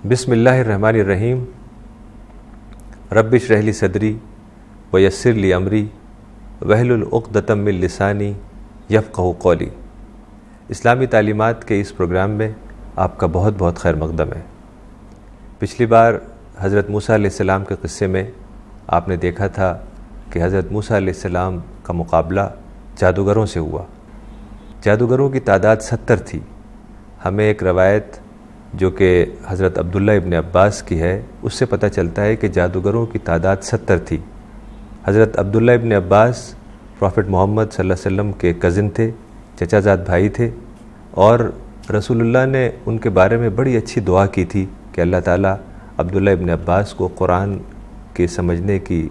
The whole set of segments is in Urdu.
بسم اللہ الرحمن الرحیم رب اشرح لی صدری ویسر لی امری واحلل عقدۃ من لسانی یفقہوا قولی۔ اسلامی تعلیمات کے اس پروگرام میں آپ کا بہت بہت خیر مقدم ہے۔ پچھلی بار حضرت موسیٰ علیہ السلام کے قصے میں آپ نے دیکھا تھا کہ حضرت موسیٰ علیہ السلام کا مقابلہ جادوگروں سے ہوا۔ جادوگروں کی تعداد 70 تھی۔ ہمیں ایک روایت جو کہ حضرت عبداللہ ابن عباس کی ہے اس سے پتہ چلتا ہے کہ جادوگروں کی تعداد 70 تھی۔ حضرت عبداللہ ابن عباس پروفٹ محمد صلی اللہ علیہ وسلم کے کزن تھے، چچا زاد بھائی تھے، اور رسول اللہ نے ان کے بارے میں بڑی اچھی دعا کی تھی کہ اللہ تعالیٰ عبداللہ ابن عباس کو قرآن کے سمجھنے کی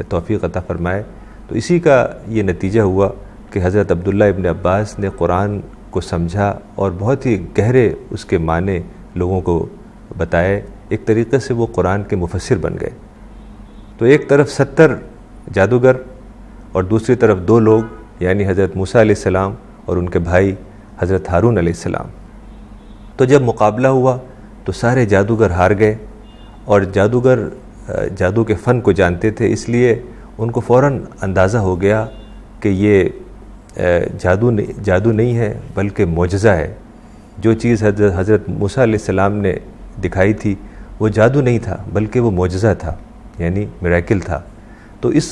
توفیق عطا فرمائے۔ تو اسی کا یہ نتیجہ ہوا کہ حضرت عبداللہ ابن عباس نے قرآن کو سمجھا اور بہت ہی گہرے اس کے معنی لوگوں کو بتائے۔ ایک طریقے سے وہ قرآن کے مفسر بن گئے۔ تو ایک طرف 70 جادوگر اور دوسری طرف 2 لوگ یعنی حضرت موسیٰ علیہ السلام اور ان کے بھائی حضرت ہارون علیہ السلام۔ تو جب مقابلہ ہوا تو سارے جادوگر ہار گئے، اور جادوگر جادو کے فن کو جانتے تھے، اس لیے ان کو فوراً اندازہ ہو گیا کہ یہ جادو نہیں ہے بلکہ معجزہ ہے۔ جو چیز حضرت موسیٰ علیہ السلام نے دکھائی تھی وہ جادو نہیں تھا بلکہ وہ معجزہ تھا، یعنی میریکل تھا۔ تو اس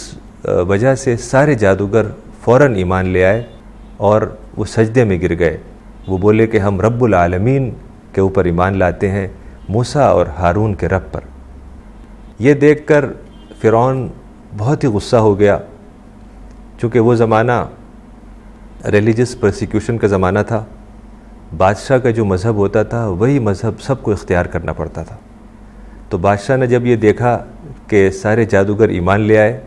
وجہ سے سارے جادوگر فوراً ایمان لے آئے اور وہ سجدے میں گر گئے۔ وہ بولے کہ ہم رب العالمین کے اوپر ایمان لاتے ہیں، موسیٰ اور ہارون کے رب پر۔ یہ دیکھ کر فرعون بہت ہی غصہ ہو گیا، چونکہ وہ زمانہ ریلیجس پرسیکیوشن کا زمانہ تھا۔ بادشاہ کا جو مذہب ہوتا تھا وہی مذہب سب کو اختیار کرنا پڑتا تھا۔ تو بادشاہ نے جب یہ دیکھا کہ سارے جادوگر ایمان لے آئے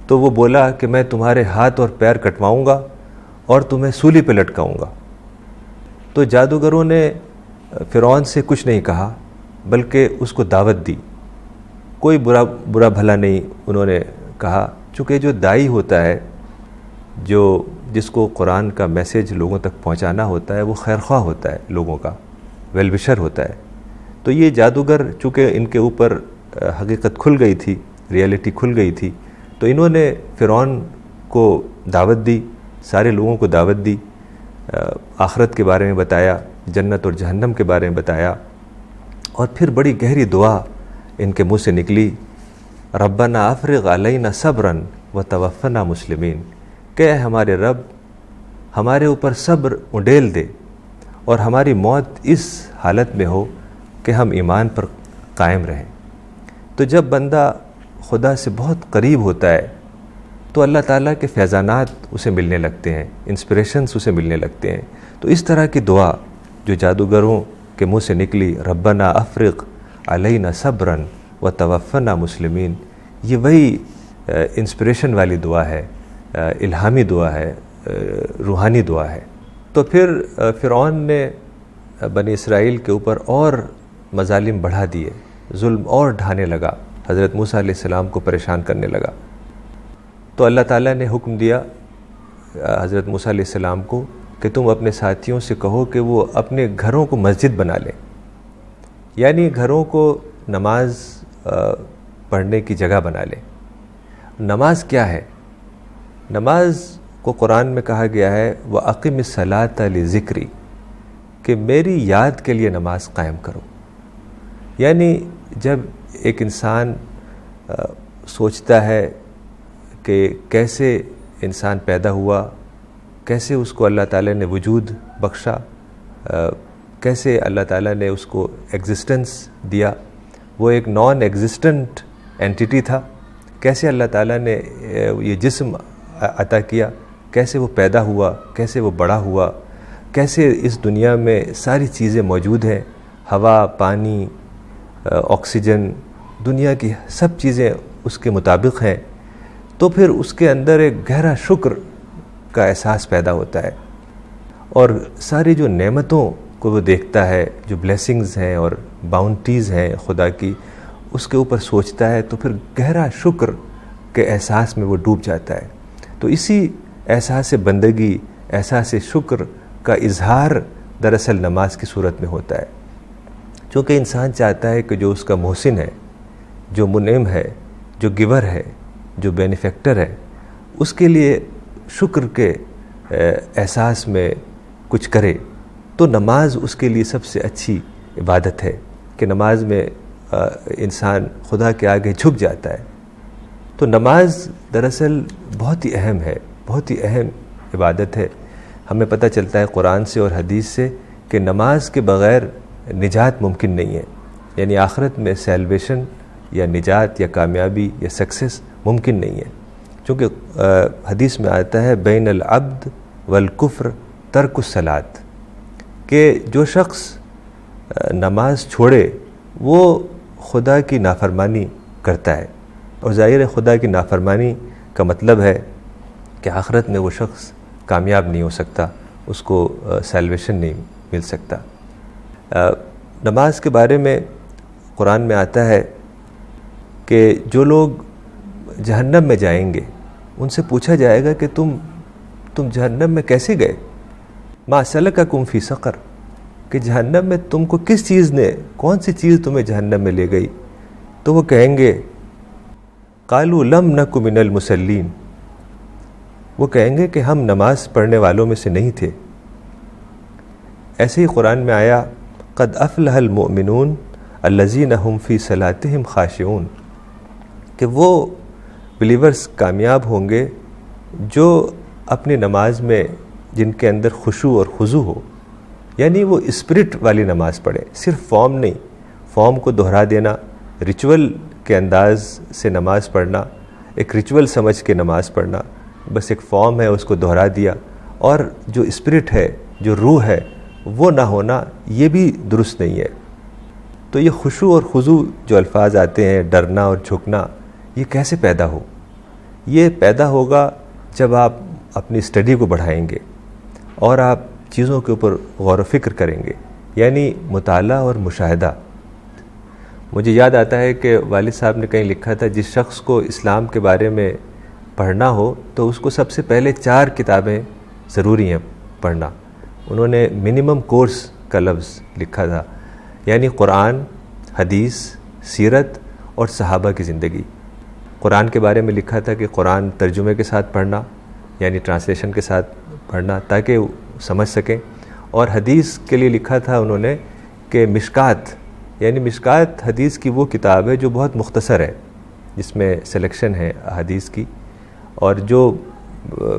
تو وہ بولا کہ میں تمہارے ہاتھ اور پیر کٹواؤں گا اور تمہیں سولی پہ لٹکاؤں گا۔ تو جادوگروں نے فرعون سے کچھ نہیں کہا بلکہ اس کو دعوت دی۔ کوئی برا بھلا نہیں انہوں نے کہا، چونکہ جو داعی ہوتا ہے، جس کو قرآن کا میسیج لوگوں تک پہنچانا ہوتا ہے، وہ خیرخواہ ہوتا ہے، لوگوں کا ویل وشر ہوتا ہے۔ تو یہ جادوگر چونکہ ان کے اوپر حقیقت کھل گئی تھی، ریئلٹی کھل گئی تھی، تو انہوں نے فرعون کو دعوت دی، سارے لوگوں کو دعوت دی، آخرت کے بارے میں بتایا، جنت اور جہنم کے بارے میں بتایا، اور پھر بڑی گہری دعا ان کے منہ سے نکلی، ربنا افرغ علینا صبرا وتوفنا مسلمین، کہ اے ہمارے رب ہمارے اوپر صبر اڈیل دے اور ہماری موت اس حالت میں ہو کہ ہم ایمان پر قائم رہیں۔ تو جب بندہ خدا سے بہت قریب ہوتا ہے تو اللہ تعالیٰ کے فیضانات اسے ملنے لگتے ہیں، انسپریشنز اسے ملنے لگتے ہیں۔ تو اس طرح کی دعا جو جادوگروں کے منہ سے نکلی، ربنا افرغ علینا صبرا وتوفنا مسلمین، یہ وہی انسپریشن والی دعا ہے، الہامی دعا ہے، روحانی دعا ہے۔ تو پھر فرعون نے بنی اسرائیل کے اوپر اور مظالم بڑھا دیے، ظلم اور ڈھانے لگا، حضرت موسیٰ علیہ السلام کو پریشان کرنے لگا۔ تو اللہ تعالیٰ نے حکم دیا حضرت موسیٰ علیہ السلام کو کہ تم اپنے ساتھیوں سے کہو کہ وہ اپنے گھروں کو مسجد بنا لیں، یعنی گھروں کو نماز پڑھنے کی جگہ بنا لیں۔ نماز کیا ہے؟ نماز کو قرآن میں کہا گیا ہے وَأَقِمِ الصَّلَاةَ لِذِكْرِي، کہ میری یاد کے لیے نماز قائم کرو۔ یعنی جب ایک انسان سوچتا ہے کہ کیسے انسان پیدا ہوا، کیسے اس کو اللہ تعالیٰ نے وجود بخشا، کیسے اللہ تعالیٰ نے اس کو ایگزسٹنس دیا، وہ ایک نان ایگزسٹنٹ اینٹیٹی تھا، کیسے اللہ تعالیٰ نے یہ جسم عطا کیا، کیسے وہ پیدا ہوا، کیسے وہ بڑا ہوا، کیسے اس دنیا میں ساری چیزیں موجود ہیں، ہوا، پانی، آکسیجن، دنیا کی سب چیزیں اس کے مطابق ہیں۔ تو پھر اس کے اندر ایک گہرا شکر کا احساس پیدا ہوتا ہے، اور ساری جو نعمتوں کو وہ دیکھتا ہے، جو بلیسنگز ہیں اور باؤنٹیز ہیں خدا کی، اس کے اوپر سوچتا ہے، تو پھر گہرا شکر کے احساس میں وہ ڈوب جاتا ہے۔ تو اسی احساس بندگی، احساس شکر کا اظہار دراصل نماز کی صورت میں ہوتا ہے۔ چونکہ انسان چاہتا ہے کہ جو اس کا محسن ہے، جو منعم ہے، جو گیور ہے، جو بینیفیکٹر ہے، اس کے لیے شکر کے احساس میں کچھ کرے، تو نماز اس کے لیے سب سے اچھی عبادت ہے کہ نماز میں انسان خدا کے آگے جھک جاتا ہے۔ تو نماز دراصل بہت ہی اہم ہے، بہت ہی اہم عبادت ہے۔ ہمیں پتہ چلتا ہے قرآن سے اور حدیث سے کہ نماز کے بغیر نجات ممکن نہیں ہے، یعنی آخرت میں سیلویشن یا نجات یا کامیابی یا سکسیس ممکن نہیں ہے، چونکہ حدیث میں آتا ہے بین العبد والکفر ترک الصلاۃ، کہ جو شخص نماز چھوڑے وہ خدا کی نافرمانی کرتا ہے، اور ظاہر ہے خدا کی نافرمانی کا مطلب ہے کہ آخرت میں وہ شخص کامیاب نہیں ہو سکتا، اس کو سیلویشن نہیں مل سکتا۔ نماز کے بارے میں قرآن میں آتا ہے کہ جو لوگ جہنم میں جائیں گے ان سے پوچھا جائے گا کہ تم جہنم میں کیسے گئے؟ ما سلککم فی سقر، کہ جہنم میں تم کو کس چیز نے، کون سی چیز تمہیں جہنم میں لے گئی؟ تو وہ کہیں گے قالوا لم نک من المصلین، وہ کہیں گے کہ ہم نماز پڑھنے والوں میں سے نہیں تھے۔ ایسے ہی قرآن میں آیا قد افلح المؤمنون الذین هم فی صلاتهم خاشعون، کہ وہ بلیورز کامیاب ہوں گے جو اپنی نماز میں جن کے اندر خشوع اور خضوع ہو، یعنی وہ اسپرٹ والی نماز پڑھیں، صرف فارم نہیں، فارم کو دہرا دینا، ریچول کے انداز سے نماز پڑھنا، ایک ریچول سمجھ کے نماز پڑھنا، بس ایک فارم ہے اس کو دہرا دیا، اور جو اسپرٹ ہے، جو روح ہے، وہ نہ ہونا، یہ بھی درست نہیں ہے۔ تو یہ خشوع اور خضوع جو الفاظ آتے ہیں، ڈرنا اور جھکنا، یہ کیسے پیدا ہو؟ یہ پیدا ہوگا جب آپ اپنی اسٹڈی کو بڑھائیں گے اور آپ چیزوں کے اوپر غور و فکر کریں گے، یعنی مطالعہ اور مشاہدہ۔ مجھے یاد آتا ہے کہ والد صاحب نے کہیں لکھا تھا جس شخص کو اسلام کے بارے میں پڑھنا ہو تو اس کو سب سے پہلے 4 کتابیں ضروری ہیں پڑھنا۔ انہوں نے منیمم کورس کا لفظ لکھا تھا، یعنی قرآن، حدیث، سیرت اور صحابہ کی زندگی۔ قرآن کے بارے میں لکھا تھا کہ قرآن ترجمے کے ساتھ پڑھنا، یعنی ٹرانسلیشن کے ساتھ پڑھنا تاکہ سمجھ سکیں، اور حدیث کے لیے لکھا تھا انہوں نے کہ مشکات، یعنی مشکات حدیث کی وہ کتاب ہے جو بہت مختصر ہے، جس میں سلیکشن ہے حدیث کی، اور جو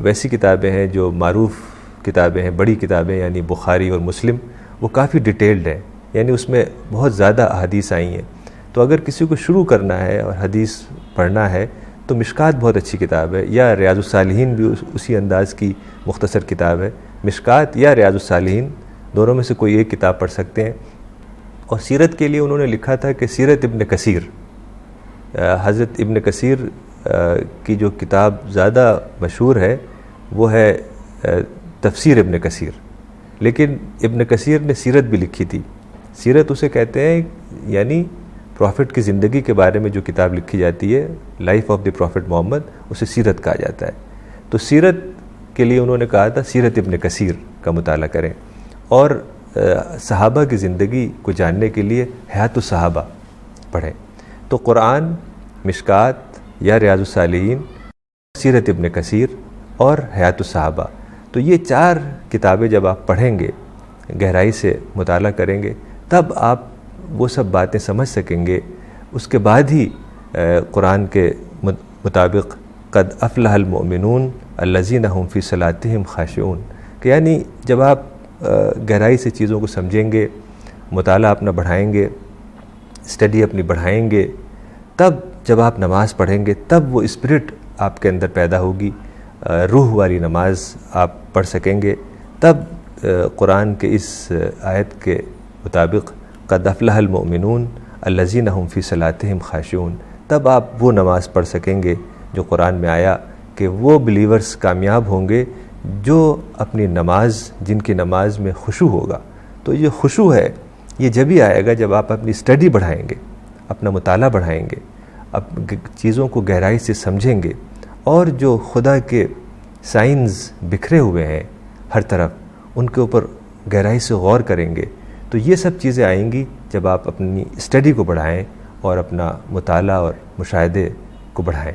ویسی کتابیں ہیں جو معروف کتابیں ہیں، بڑی کتابیں یعنی بخاری اور مسلم، وہ کافی ڈیٹیلڈ ہیں، یعنی اس میں بہت زیادہ احادیث آئی ہیں۔ تو اگر کسی کو شروع کرنا ہے اور حدیث پڑھنا ہے تو مشکات بہت اچھی کتاب ہے، یا ریاض الصالحین بھی اسی انداز کی مختصر کتاب ہے۔ مشکات یا ریاض الصالحین دونوں میں سے کوئی ایک کتاب پڑھ سکتے ہیں۔ اور سیرت کے لیے انہوں نے لکھا تھا کہ سیرت ابن کثیر، حضرت ابن کثیر کی جو کتاب زیادہ مشہور ہے وہ ہے تفسیر ابن کثیر، لیکن ابن کثیر نے سیرت بھی لکھی تھی۔ سیرت اسے کہتے ہیں، یعنی پروفٹ کی زندگی کے بارے میں جو کتاب لکھی جاتی ہے، لائف آف دی پروفٹ محمد، اسے سیرت کہا جاتا ہے۔ تو سیرت کے لیے انہوں نے کہا تھا سیرت ابن کثیر کا مطالعہ کریں، اور صحابہ کی زندگی کو جاننے کے لیے حیات الصحابہ پڑھیں۔ تو قرآن، مشکات یا ریاض الصالحین، سیرت ابن کثیر اور حیات الصحابہ، تو یہ 4 کتابیں جب آپ پڑھیں گے، گہرائی سے مطالعہ کریں گے، تب آپ وہ سب باتیں سمجھ سکیں گے۔ اس کے بعد ہی قرآن کے مطابق قد افلح المؤمنون الذین هم فی صلاتهم خاشعون، کہ یعنی جب آپ گہرائی سے چیزوں کو سمجھیں گے، مطالعہ اپنا بڑھائیں گے، اسٹڈی اپنی بڑھائیں گے، تب جب آپ نماز پڑھیں گے تب وہ اسپرٹ آپ کے اندر پیدا ہوگی، روح والی نماز آپ پڑھ سکیں گے۔ تب قرآن کے اس آیت کے مطابق قد افلح المؤمنون الذین هم فی صلاتهم خاشعون، تب آپ وہ نماز پڑھ سکیں گے جو قرآن میں آیا کہ وہ بلیورز کامیاب ہوں گے جو اپنی نماز، جن کی نماز میں خشوع ہوگا۔ تو یہ خشوع ہے، یہ جبھی آئے گا جب آپ اپنی اسٹڈی بڑھائیں گے، اپنا مطالعہ بڑھائیں گے، چیزوں کو گہرائی سے سمجھیں گے، اور جو خدا کے سائنز بکھرے ہوئے ہیں ہر طرف، ان کے اوپر گہرائی سے غور کریں گے۔ تو یہ سب چیزیں آئیں گی جب آپ اپنی اسٹڈی کو بڑھائیں اور اپنا مطالعہ اور مشاہدے کو بڑھائیں۔